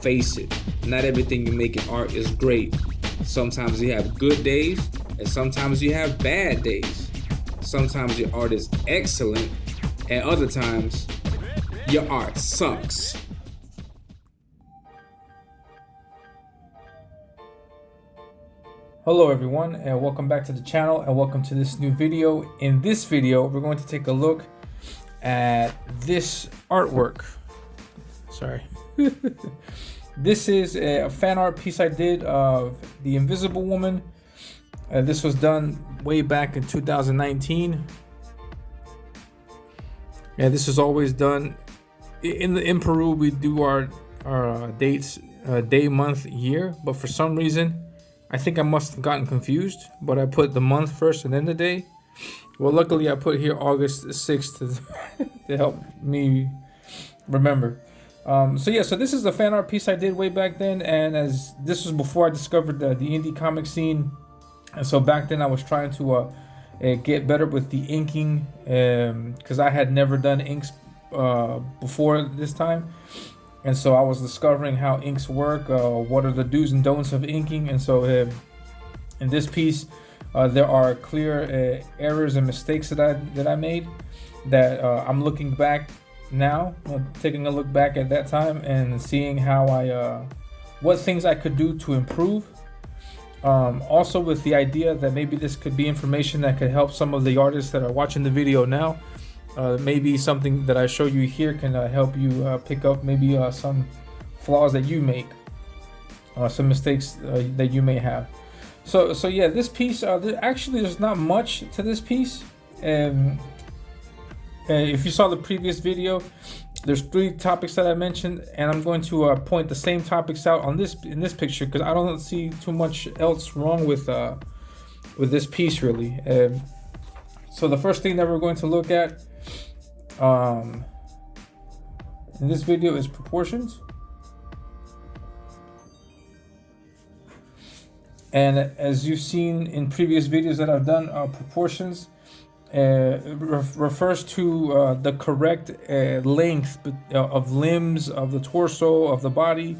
face it, not everything you make in art is great. Sometimes you have good days, and sometimes you have bad days. Sometimes your art is excellent, and other times your art sucks. Hello everyone, and welcome back to the channel, and welcome to this new video. In this video, we're going to take a look at this artwork. Sorry. This is a fan art piece I did of the Invisible Woman. This was done way back in 2019. Yeah, this is always done in Peru. We do our dates day, month, year, but for some reason I think I must have gotten confused, but I put the month first and then the day. Well, luckily I put here August 6th to help me remember. So this is the fan art piece I did way back then, and as this was before I discovered the indie comic scene, and so back then I was trying to get better with the inking, because I had never done inks before this time. And so I was discovering how inks work, what are the do's and don'ts of inking. And so in this piece, there are clear errors and mistakes that I made that I'm looking back now, taking a look back at that time and seeing how what things I could do to improve. Also with the idea that maybe this could be information that could help some of the artists that are watching the video now. Maybe something that I show you here can help you pick up maybe some flaws that you make, some mistakes that you may have. So yeah, this piece, there's not much to this piece. If you saw the previous video, there's 3 topics that I mentioned, and I'm going to point the same topics out in this picture because I don't see too much else wrong with this piece really. So the first thing that we're going to look at in this video is proportions. And as you've seen in previous videos that I've done, proportions refers to the correct length of limbs, of the torso, of the body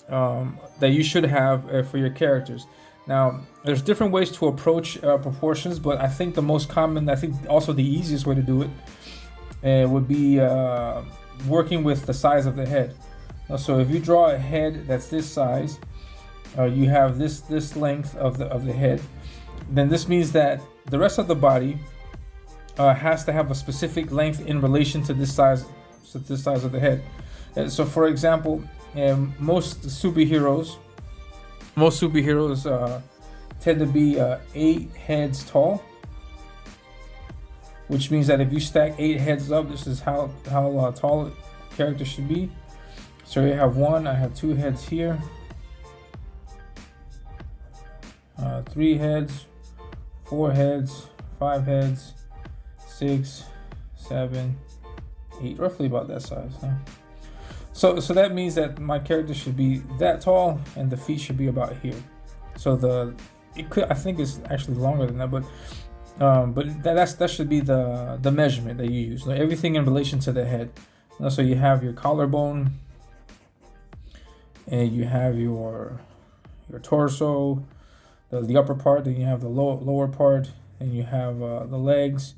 that you should have for your characters. Now, there's different ways to approach proportions, but I think the most common, I think also the easiest way to do it would be working with the size of the head. So if you draw a head that's this size, you have this length of the head, then this means that the rest of the body has to have a specific length in relation to this size of the head. So for example, most superheroes tend to be 8 heads tall, which means that if you stack 8 heads up, this is how tall a character should be. So you have 1, I have 2 heads here, 3 heads, 4 heads, 5 heads, 6, 7, 8, roughly about that size, huh? So that means that my character should be that tall, and the feet should be about here. So I think it's actually longer than that, but that should be the measurement that you use. Like everything in relation to the head. So you have your collarbone, and you have your torso, the upper part. Then you have the lower part, and you have the legs.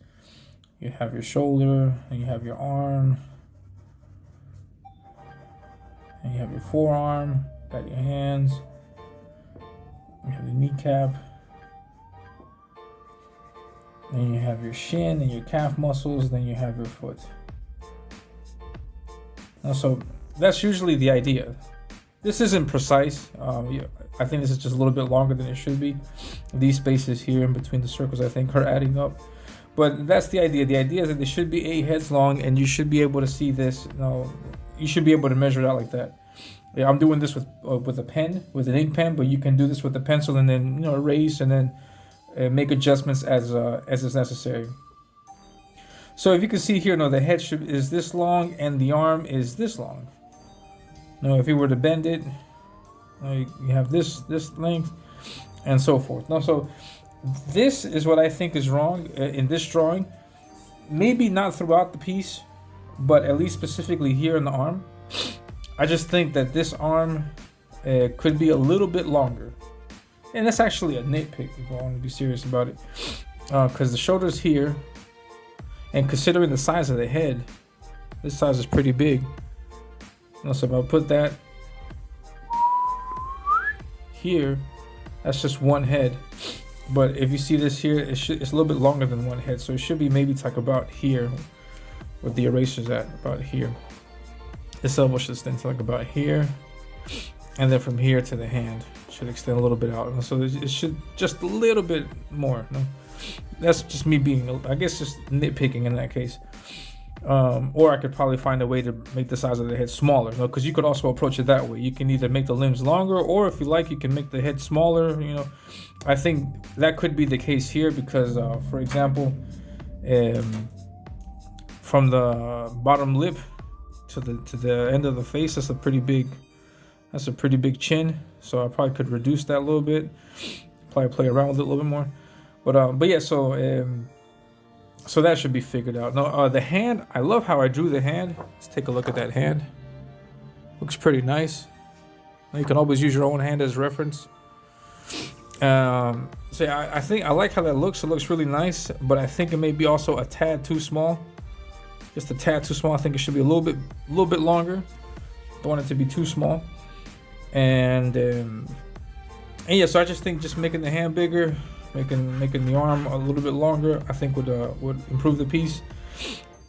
You have your shoulder, and you have your arm, and you have your forearm. Got your hands. You have your kneecap. Then you have your shin and your calf muscles, then you have your foot. So that's usually the idea. This isn't precise. I think this is just a little bit longer than it should be. These spaces here in between the circles, I think, are adding up. But that's the idea. The idea is that they should be 8 heads long, and you should be able to see this. You should be able to measure it out like that. Yeah, I'm doing this with a pen, with an ink pen, but you can do this with a pencil and then erase and then make adjustments as is necessary. So if you can see here, the head is this long and the arm is this long. Now, if you were to bend it, you have this length and so forth. Now, so this is what I think is wrong in this drawing. Maybe not throughout the piece, but at least specifically here in the arm. I just think that this arm could be a little bit longer. And that's actually a nitpick if I want to be serious about it. Because the shoulder's here, and considering the size of the head, this size is pretty big. So if I put that here, that's just one head. But if you see this here, it's a little bit longer than one head. So it should be maybe like about here, where the eraser's at, about here. This elbow should extend to like about here. And then from here to the hand should extend a little bit out. So it should just a little bit more. No? That's just me being, I guess, just nitpicking in that case. Or I could probably find a way to make the size of the head smaller. Because you could also approach it that way. You can either make the limbs longer, or if you like, you can make the head smaller. I think that could be the case here because, for example, from the bottom lip to the end of the face, that's a pretty big chin. So I probably could reduce that a little bit. Probably play around with it a little bit more. But yeah, so that should be figured out. No, the hand, I love how I drew the hand. Let's take a look at that hand. Looks pretty nice. You can always use your own hand as reference. So yeah, I think I like how that looks. It looks really nice, but I think it may be also a tad too small. Just a tad too small. I think it should be a little bit longer. Don't want it to be too small. And yeah, so I just think just making the hand bigger, making the arm a little bit longer, I think would improve the piece.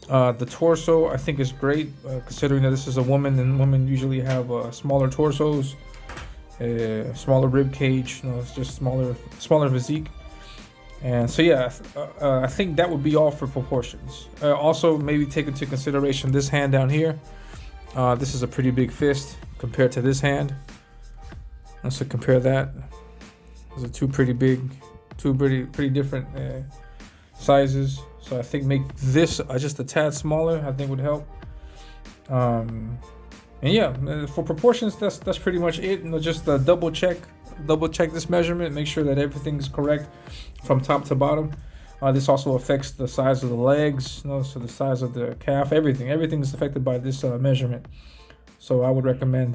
The torso, I think, is great, considering that this is a woman, and women usually have smaller torsos, smaller rib cage. It's just smaller physique. And so yeah, I think that would be all for proportions. Also, maybe take into consideration this hand down here. This is a pretty big fist compared to this hand. And so compare that. Those are two pretty different sizes. So I think make this just a tad smaller, I think would help. And yeah, for proportions, that's pretty much it. Just double check this measurement, make sure that everything's correct from top to bottom. This also affects the size of the legs, so the size of the calf, everything is affected by this measurement. So I would recommend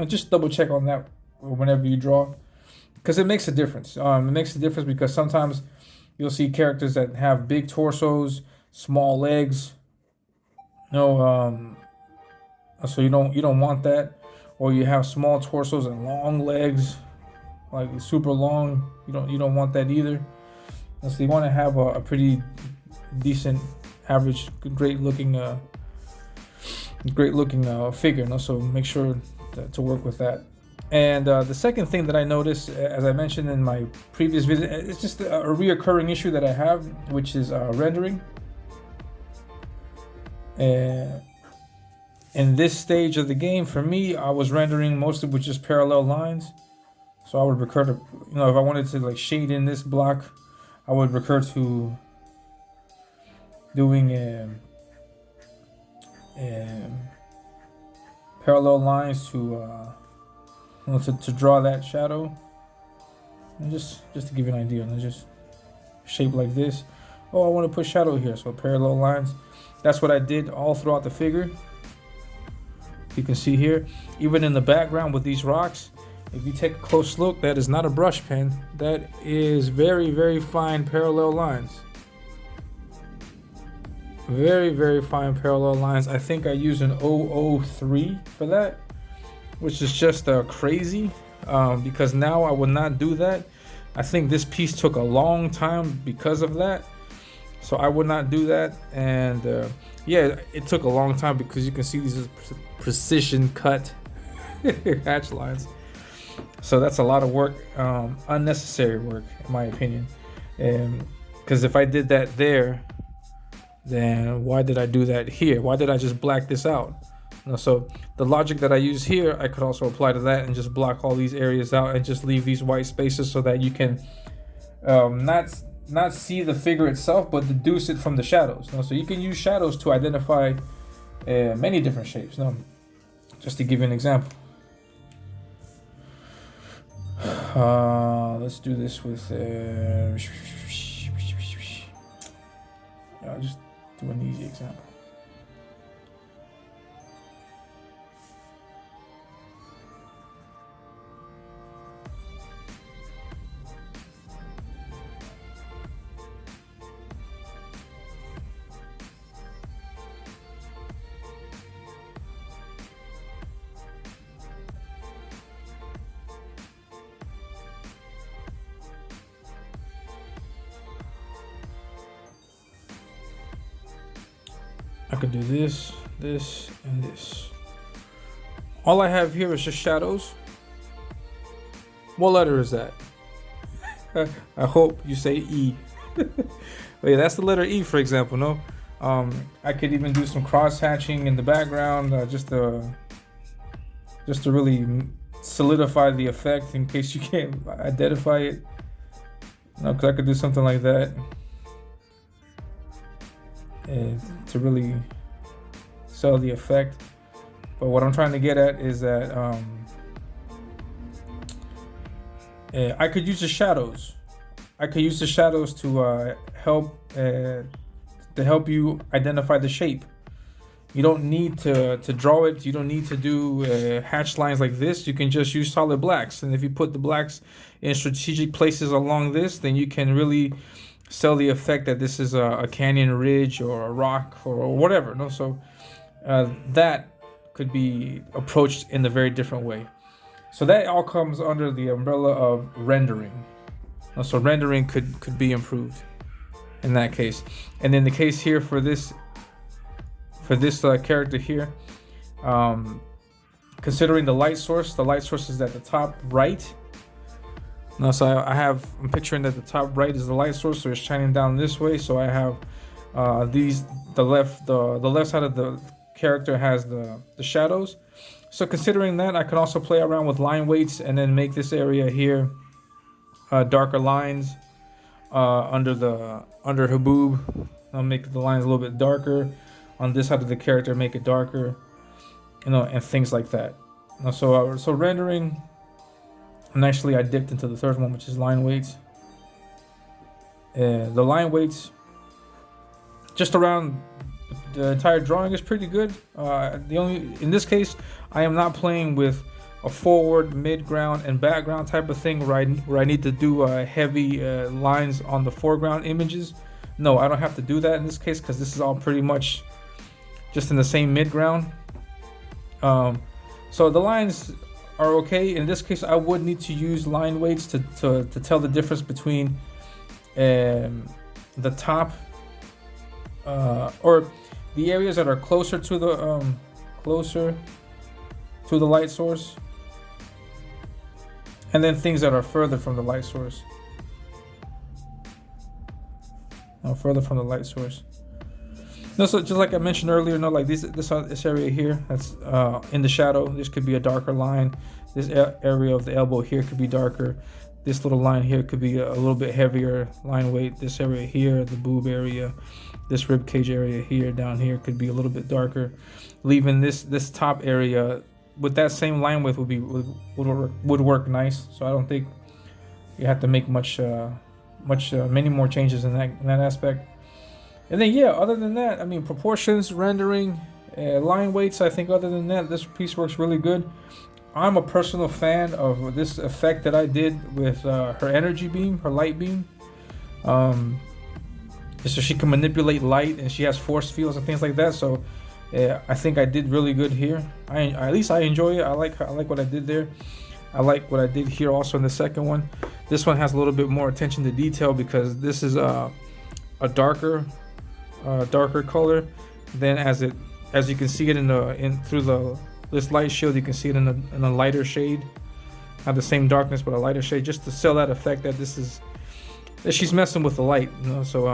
just double check on that whenever you draw, because it makes a difference. It makes a difference because sometimes you'll see characters that have big torsos, small legs. So you don't want that, or you have small torsos and long legs, like super long. You don't want that either. And so you want to have a pretty decent, average, great looking figure. So make sure to work with that. And the second thing that I noticed, as I mentioned in my previous video, it's just a reoccurring issue that I have, which is rendering. In this stage of the game, for me, I was rendering mostly with just parallel lines. So I would recur to, if I wanted to like shade in this block, I would recur to doing parallel lines to draw that shadow. And just to give you an idea, just shape like this. Oh, I want to put shadow here, so parallel lines. That's what I did all throughout the figure. You can see here, even in the background with these rocks, if you take a close look, that is not a brush pen. That is very, very fine parallel lines. Very, very fine parallel lines. I think I used an 003 for that, which is just crazy, because now I would not do that. I think this piece took a long time because of that, so I would not do that. And yeah, it took a long time because you can see these precision cut hatch lines. So that's a lot of work, unnecessary work in my opinion. Because if I did that there, then why did I do that here? Why did I just black this out? So the logic that I use here, I could also apply to that and just block all these areas out and just leave these white spaces so that you can not see the figure itself, but deduce it from the shadows. So you can use shadows to identify many different shapes. Just to give you an example. Let's do this with I'll just do an easy example. could do this, this, and this. All I have here is just shadows. What letter is that? I hope you say E. But yeah, that's the letter E, for example. No, I could even do some cross hatching in the background, just to really solidify the effect in case you can't identify it. No, because I could do something like that, and to really sell the effect. But what I'm trying to get at is that I could use the shadows. I could use the shadows to help you identify the shape. You don't need to draw it. You don't need to do hatch lines like this. You can just use solid blacks. And if you put the blacks in strategic places along this, then you can really sell the effect that this is a canyon ridge or a rock or whatever. No, so that could be approached in a very different way. So that all comes under the umbrella of rendering. So rendering could be improved in that case. And in the case here for this character here, considering the light source is at the top right. Now, so I'm picturing that the top right is the light source, so it's shining down this way. So I have the left side of the character has the shadows. So considering that, I can also play around with line weights and then make this area here darker lines under her boob. I'll make the lines a little bit darker on this side of the character, make it darker, and things like that. So rendering, and actually I dipped into the third one, which is line weights. The line weights just around the entire drawing is pretty good. In this case, I am not playing with a forward, mid-ground, and background type of thing where I need to do heavy lines on the foreground images. No, I don't have to do that in this case because this is all pretty much just in the same mid-ground. So the lines are okay. In this case, I would need to use line weights to tell the difference between the top or the areas that are closer to the light source, and then things that are further from the light source. Further from the light source. No, so just like I mentioned earlier, like this area here, that's in the shadow. This could be a darker line. This area of the elbow here could be darker. This little line here could be a little bit heavier line weight. This area here, the boob area, this rib cage area here, down here could be a little bit darker. Leaving this top area with that same line width would work nice. So I don't think you have to make many more changes in that aspect. And then other than that, I mean, proportions, rendering, line weights, I think other than that, this piece works really good. I'm a personal fan of this effect that I did with her energy beam, her light beam. So she can manipulate light, and she has force fields and things like that. So I think I did really good here. At least I enjoy it. I like what I did there. I like what I did here also in the second one. This one has a little bit more attention to detail because this is a darker color than as you can see it through this light shield. You can see it in a lighter shade, not the same darkness but a lighter shade, just to sell that effect that she's messing with the light. So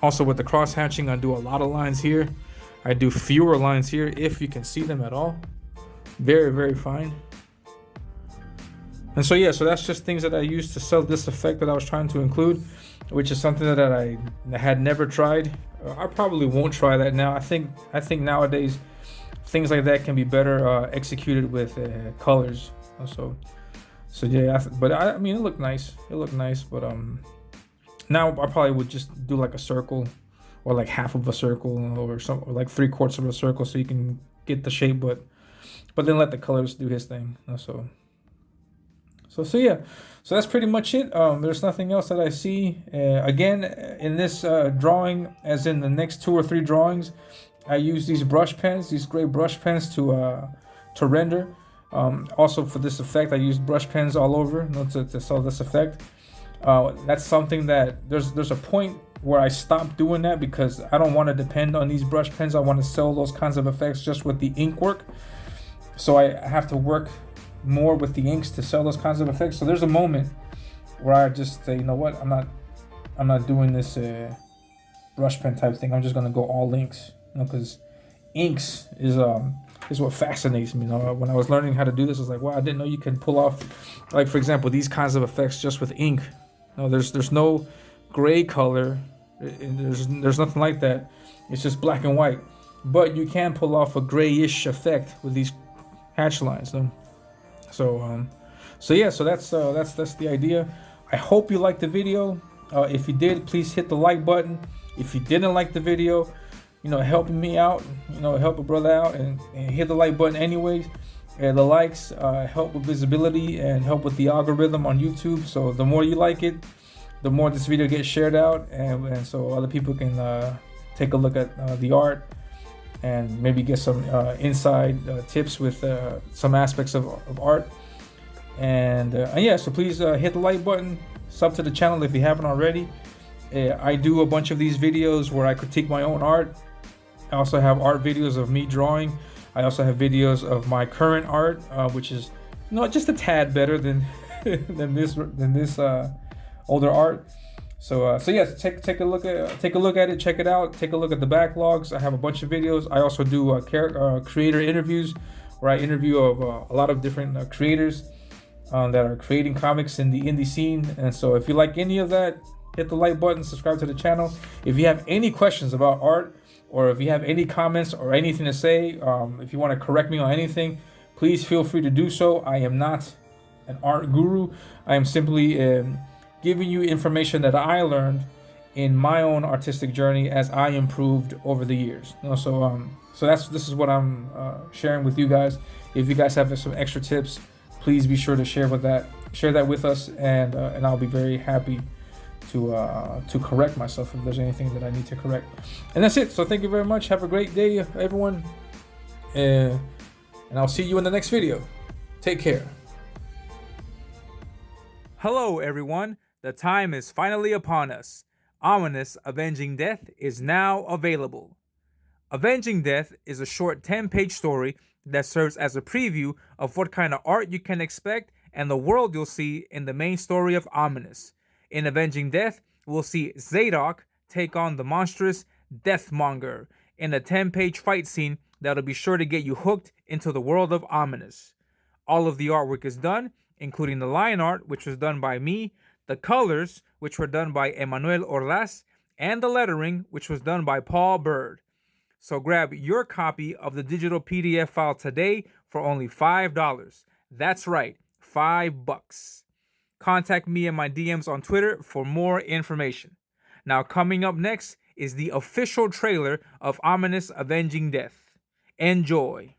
also with the cross hatching, I do a lot of lines here. I do fewer lines here if you can see them at all. Very, very fine. And so so that's just things that I used to sell this effect that I was trying to include, which is something that I had never tried. I probably won't try that now. I think nowadays things like that can be better executed with colors. But I mean, it looked nice. But now I probably would just do like a circle, or like half of a circle, or like 3/4 of a circle, so you can get the shape. But then let the colors do his thing. So that's pretty much it. There's nothing else that I see. Again, in this drawing, as in the next 2 or 3 drawings, I use these brush pens, these gray brush pens to render. Also for this effect, I used brush pens all over to sell this effect. That's something that there's a point where I stopped doing that because I don't want to depend on these brush pens. I want to sell those kinds of effects just with the ink work. So I have to work more with the inks to sell those kinds of effects. So there's a moment where I just say, you know what, I'm not doing this brush pen type thing. I'm just gonna go all inks, because inks is what fascinates me. When I was learning how to do this, I was like, wow, I didn't know you can pull off, like for example, these kinds of effects just with ink. There's no gray color. There's nothing like that. It's just black and white. But you can pull off a grayish effect with these hatch lines. So yeah, so that's the idea. I hope you liked the video. If you did, please hit the like button. If you didn't like the video, helping me out, help a brother out, and hit the like button anyways. The likes help with visibility and help with the algorithm on YouTube. So the more you like it, the more this video gets shared out, and so other people can take a look at the art and maybe get some inside tips with some aspects of art. And yeah, so please hit the like button, sub to the channel if you haven't already. I do a bunch of these videos where I critique my own art. I also have art videos of me drawing. I also have videos of my current art, which is just a tad better than than this older art. So yes, take a look at it, check it out. Take a look at the backlogs. I have a bunch of videos. I also do creator interviews, where I interview a lot of different creators that are creating comics in the indie scene. And so if you like any of that, hit the like button, subscribe to the channel. If you have any questions about art, or if you have any comments or anything to say, if you want to correct me on anything, please feel free to do so. I am not an art guru. I am simply giving you information that I learned in my own artistic journey as I improved over the years. So this is what I'm sharing with you guys. If you guys have some extra tips, please be sure to share that with us, and I'll be very happy to correct myself if there's anything that I need to correct. And that's it. So thank you very much. Have a great day, everyone, and I'll see you in the next video. Take care. Hello, everyone. The time is finally upon us. Ominous Avenging Death is now available. Avenging Death is a short 10-page story that serves as a preview of what kind of art you can expect and the world you'll see in the main story of Ominous. In Avenging Death, we'll see Zadok take on the monstrous Deathmonger in a 10-page fight scene that'll be sure to get you hooked into the world of Ominous. All of the artwork is done, including the line art, which was done by me, the colors, which were done by Emmanuel Orlas, and the lettering, which was done by Paul Bird. So grab your copy of the digital PDF file today for only $5. That's right, $5. Contact me in my DMs on Twitter for more information. Now, coming up next is the official trailer of Ominous Avenging Death. Enjoy.